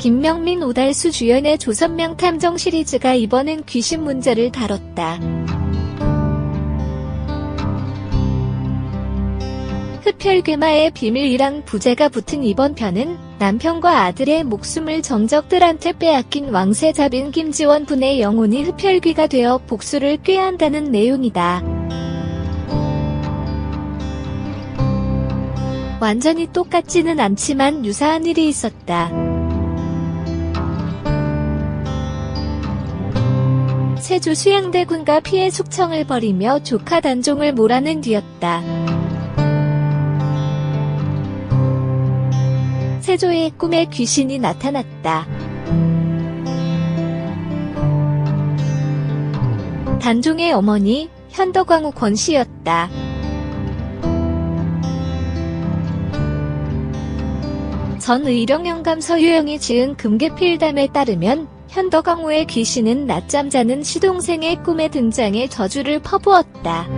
김명민, 오달수 주연의 조선명 탐정 시리즈가 이번엔 귀신 문제를 다뤘다. 흡혈괴마의 비밀이랑 부제가 붙은 이번 편은 남편과 아들의 목숨을 정적들한테 빼앗긴 왕세자빈 김지원 분의 영혼이 흡혈귀가 되어 복수를 꾀한다는 내용이다. 완전히 똑같지는 않지만 유사한 일이 있었다. 세조 수양대군과 피해 숙청을 벌이며 조카 단종을 몰아낸 뒤였다. 세조의 꿈에 귀신이 나타났다. 단종의 어머니 현덕왕후 권씨였다. 전 의령영감 서유영이 지은 금계필담에 따르면 현덕왕후의 귀신은 낮잠 자는 시동생의 꿈에 등장해 저주를 퍼부었다.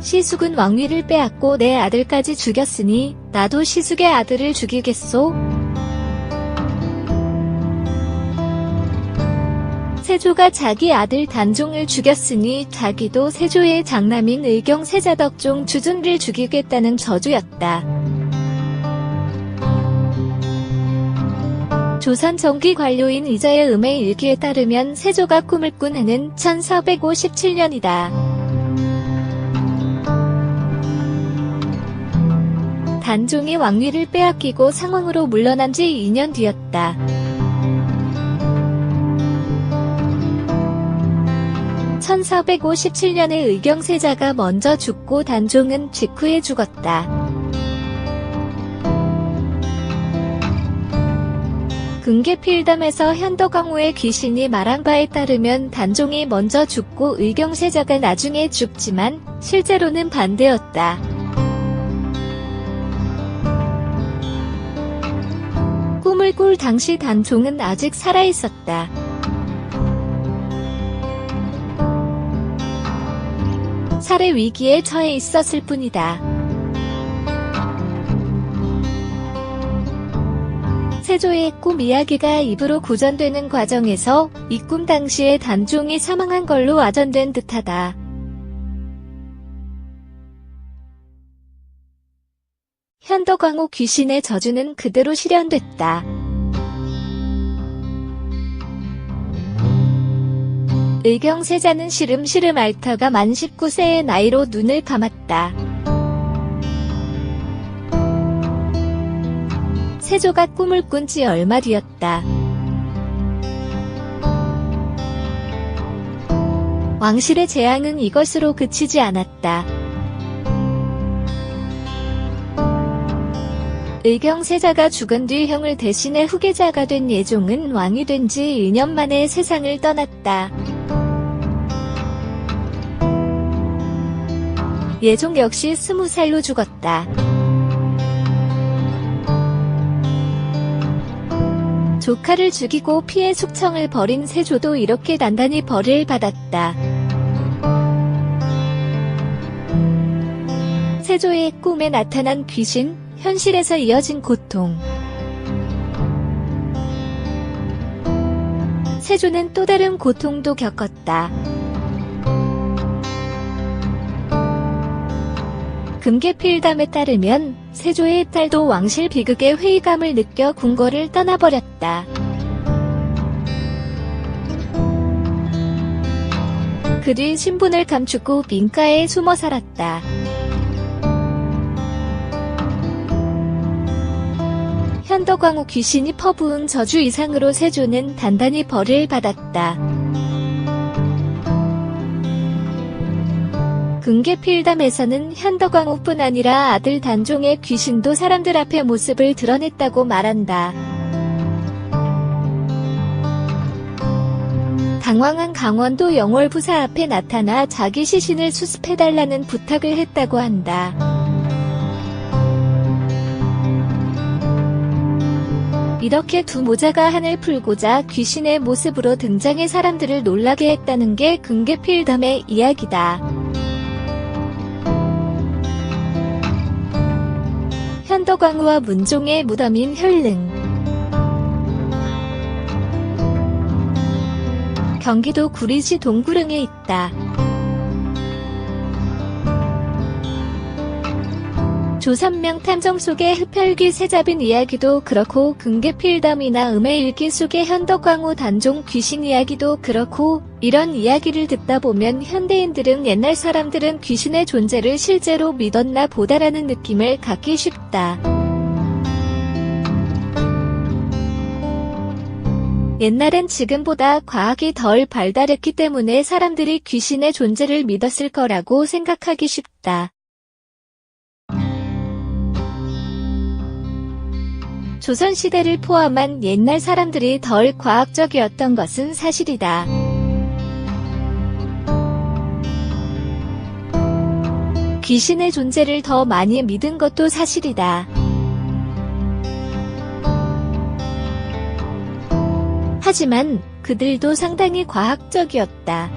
시숙은 왕위를 빼앗고 내 아들까지 죽였으니 나도 시숙의 아들을 죽이겠소? 세조가 자기 아들 단종을 죽였으니 자기도 세조의 장남인 의경세자덕종 주준를 죽이겠다는 저주였다. 조선 정기 관료인 이자의 음의 일기에 따르면 세조가 꿈을 꾼 해는 1457년이다. 단종이 왕위를 빼앗기고 상왕으로 물러난 지 2년 뒤였다. (1457년에) 의경세자가 먼저 죽고 단종은 직후에 죽었다. 금계필담에서 현덕왕후의 귀신이 말한 바에 따르면 단종이 먼저 죽고 의경세자가 나중에 죽지만 실제로는 반대였다. 꿈을 꿀 당시 단종은 아직 살아있었다. 살해 위기에 처해 있었을 뿐이다. 세조의 꿈 이야기가 입으로 구전되는 과정에서 이 꿈 당시에 단종이 사망한 걸로 와전된 듯하다. 현덕왕후 귀신의 저주는 그대로 실현됐다. 의경세자는 시름시름 앓다가 만 19세의 나이로 눈을 감았다. 세조가 꿈을 꾼 지 얼마 뒤였다. 왕실의 재앙은 이것으로 그치지 않았다. 의경세자가 죽은 뒤 형을 대신해 후계자가 된 예종은 왕이 된 지 2년 만에 세상을 떠났다. 예종 역시 20살로 죽었다. 조카를 죽이고 피해 숙청을 벌인 세조도 이렇게 단단히 벌을 받았다. 세조의 꿈에 나타난 귀신, 현실에서 이어진 고통. 세조는 또 다른 고통도 겪었다. 금계필담에 따르면 세조의 딸도 왕실 비극의 회의감을 느껴 궁궐을 떠나버렸다. 그 뒤 신분을 감추고 민가에 숨어 살았다. 현덕왕후 귀신이 퍼부은 저주 이상으로 세조는 단단히 벌을 받았다. 금계필담에서는 현덕왕후뿐 아니라 아들 단종의 귀신도 사람들 앞에 모습을 드러냈다고 말한다. 당황한 강원도 영월부사 앞에 나타나 자기 시신을 수습해달라는 부탁을 했다고 한다. 이렇게 두 모자가 한을 풀고자 귀신의 모습으로 등장해 사람들을 놀라게 했다는 게 금계필담의 이야기다. 현덕왕후와 문종의 무덤인 혈릉. 경기도 구리시 동구릉에 있다. 조선명 탐정 속의 흡혈귀 세자빈 이야기도 그렇고 금계필담이나 음해일기 속의 현덕왕후 단종 귀신 이야기도 그렇고 이런 이야기를 듣다 보면 현대인들은 옛날 사람들은 귀신의 존재를 실제로 믿었나 보다라는 느낌을 갖기 쉽다. 옛날엔 지금보다 과학이 덜 발달했기 때문에 사람들이 귀신의 존재를 믿었을 거라고 생각하기 쉽다. 조선시대를 포함한 옛날 사람들이 덜 과학적이었던 것은 사실이다. 귀신의 존재를 더 많이 믿은 것도 사실이다. 하지만 그들도 상당히 과학적이었다.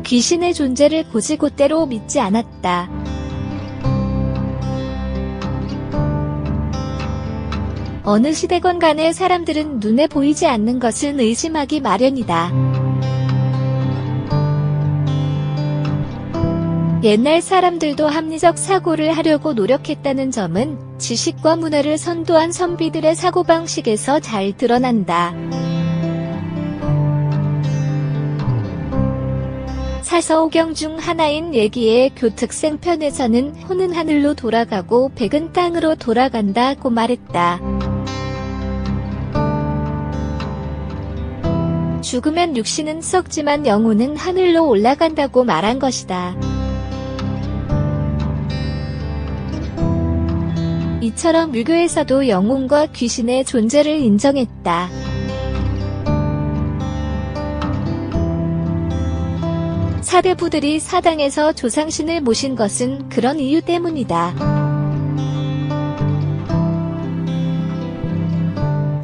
귀신의 존재를 곧이곧대로 믿지 않았다. 어느 시대건 간에 사람들은 눈에 보이지 않는 것은 의심하기 마련이다. 옛날 사람들도 합리적 사고를 하려고 노력했다는 점은 지식과 문화를 선도한 선비들의 사고방식에서 잘 드러난다. 사서오경 중 하나인 예기의 교특생편에서는 혼은 하늘로 돌아가고 백은 땅으로 돌아간다고 말했다. 죽으면 육신은 썩지만 영혼은 하늘로 올라간다고 말한 것이다. 이처럼 유교에서도 영혼과 귀신의 존재를 인정했다. 사대부들이 사당에서 조상신을 모신 것은 그런 이유 때문이다.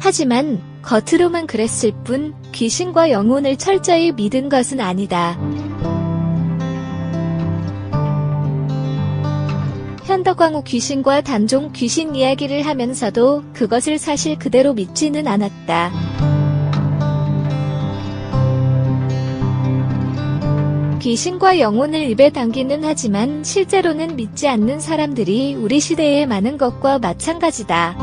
하지만 겉으로만 그랬을 뿐 귀신과 영혼을 철저히 믿은 것은 아니다. 현덕왕후 귀신과 단종 귀신 이야기를 하면서도 그것을 사실 그대로 믿지는 않았다. 귀신과 영혼을 입에 담기는 하지만 실제로는 믿지 않는 사람들이 우리 시대에 많은 것과 마찬가지다.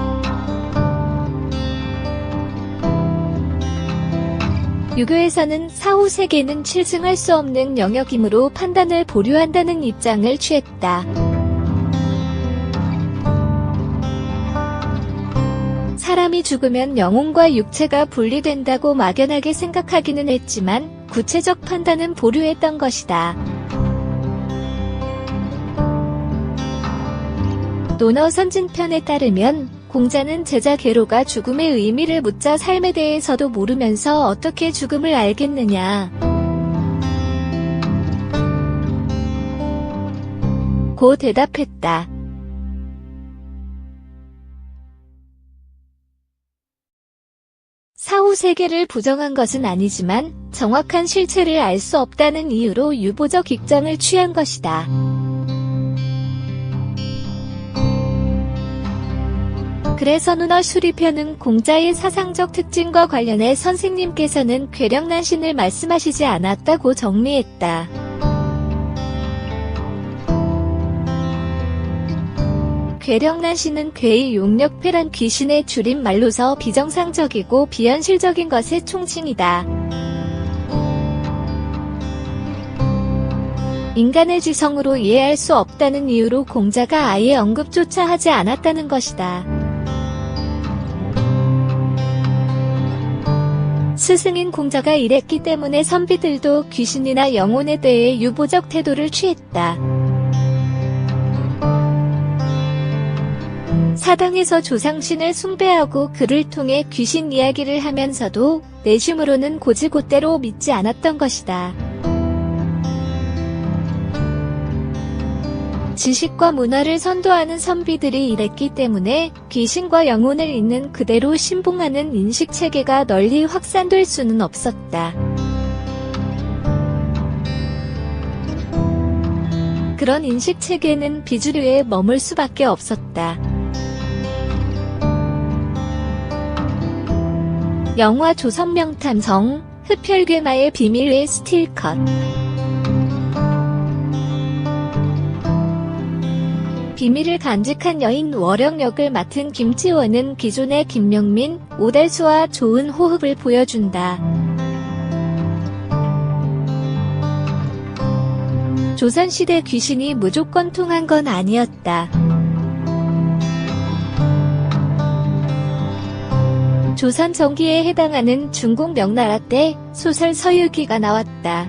유교에서는 사후세계는 실증할 수 없는 영역이므로 판단을 보류한다는 입장을 취했다. 사람이 죽으면 영혼과 육체가 분리된다고 막연하게 생각하기는 했지만 구체적 판단은 보류했던 것이다. 논어선진편에 따르면 공자는 제자 계로가 죽음의 의미를 묻자 삶에 대해서도 모르면서 어떻게 죽음을 알겠느냐 고 대답했다. 사후세계를 부정한 것은 아니지만 정확한 실체를 알 수 없다는 이유로 유보적 입장을 취한 것이다. 그래서 논어 수리편은 공자의 사상적 특징과 관련해 선생님께서는 괴력난신을 말씀하시지 않았다고 정리했다. 괴력난신은 괴의 용력패란 귀신의 줄임말로서 비정상적이고 비현실적인 것의 총칭이다. 인간의 지성으로 이해할 수 없다는 이유로 공자가 아예 언급조차 하지 않았다는 것이다. 스승인 공자가 이랬기 때문에 선비들도 귀신이나 영혼에 대해 유보적 태도를 취했다. 사당에서 조상신을 숭배하고 그를 통해 귀신 이야기를 하면서도 내심으로는 곧이곧대로 믿지 않았던 것이다. 지식과 문화를 선도하는 선비들이 이랬기 때문에 귀신과 영혼을 있는 그대로 신봉하는 인식체계가 널리 확산될 수는 없었다. 그런 인식 체계는 비주류에 머물 수밖에 없었다. 영화 조선명탐정, 흡혈괴마의 비밀의 스틸컷. 비밀을 간직한 여인 월영 역을 맡은 김지원은 기존의 김명민, 오달수와 좋은 호흡을 보여준다. 조선시대 귀신이 무조건 통한 건 아니었다. 조선 전기에 해당하는 중국 명나라 때 소설 서유기가 나왔다.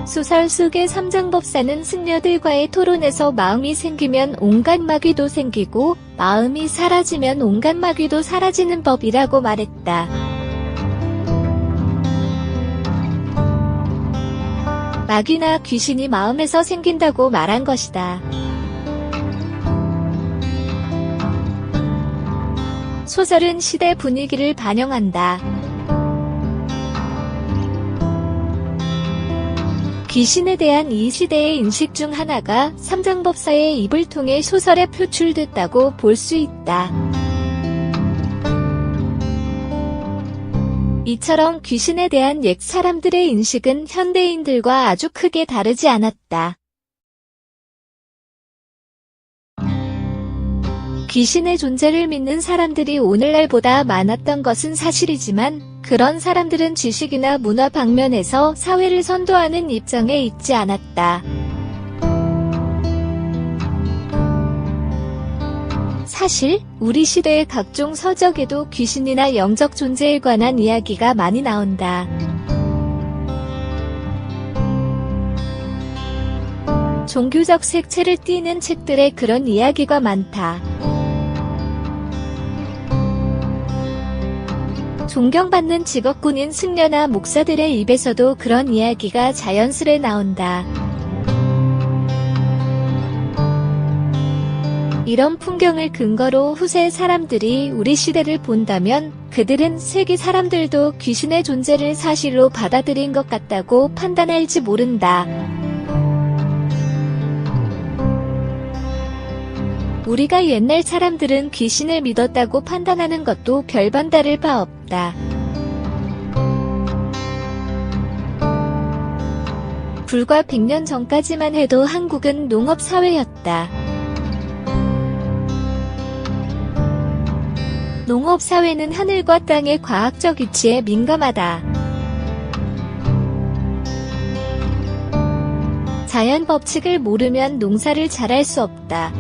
소설 속의 삼장법사는 승려들과의 토론에서 마음이 생기면 온갖 마귀도 생기고 마음이 사라지면 온갖 마귀도 사라지는 법이라고 말했다. 마귀나 귀신이 마음에서 생긴다고 말한 것이다. 소설은 시대 분위기를 반영한다. 귀신에 대한 이 시대의 인식 중 하나가 삼장법사의 입을 통해 소설에 표출됐다고 볼 수 있다. 이처럼 귀신에 대한 옛 사람들의 인식은 현대인들과 아주 크게 다르지 않았다. 귀신의 존재를 믿는 사람들이 오늘날보다 많았던 것은 사실이지만 그런 사람들은 지식이나 문화 방면에서 사회를 선도하는 입장에 있지 않았다. 사실 우리 시대의 각종 서적에도 귀신이나 영적 존재에 관한 이야기가 많이 나온다. 종교적 색채를 띠는 책들에 그런 이야기가 많다. 존경받는 직업군인 승려나 목사들의 입에서도 그런 이야기가 자연스레 나온다. 이런 풍경을 근거로 후세 사람들이 우리 시대를 본다면 그들은 세기 사람들도 귀신의 존재를 사실로 받아들인 것 같다고 판단할지 모른다. 우리가 옛날 사람들은 귀신을 믿었다고 판단하는 것도 별반 다를 바 없다. 불과 100년 전까지만 해도 한국은 농업사회였다. 농업사회는 하늘과 땅의 과학적 이치에 민감하다. 자연 법칙을 모르면 농사를 잘할 수 없다.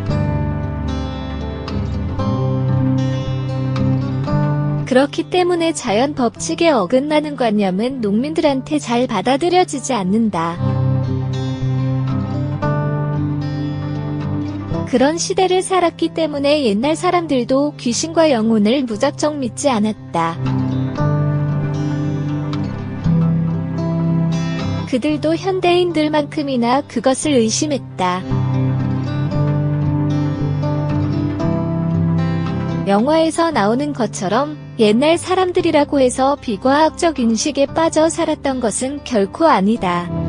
그렇기 때문에 자연 법칙에 어긋나는 관념은 농민들한테 잘 받아들여지지 않는다. 그런 시대를 살았기 때문에 옛날 사람들도 귀신과 영혼을 무작정 믿지 않았다. 그들도 현대인들만큼이나 그것을 의심했다. 영화에서 나오는 것처럼 옛날 사람들이라고 해서 비과학적 인식에 빠져 살았던 것은 결코 아니다.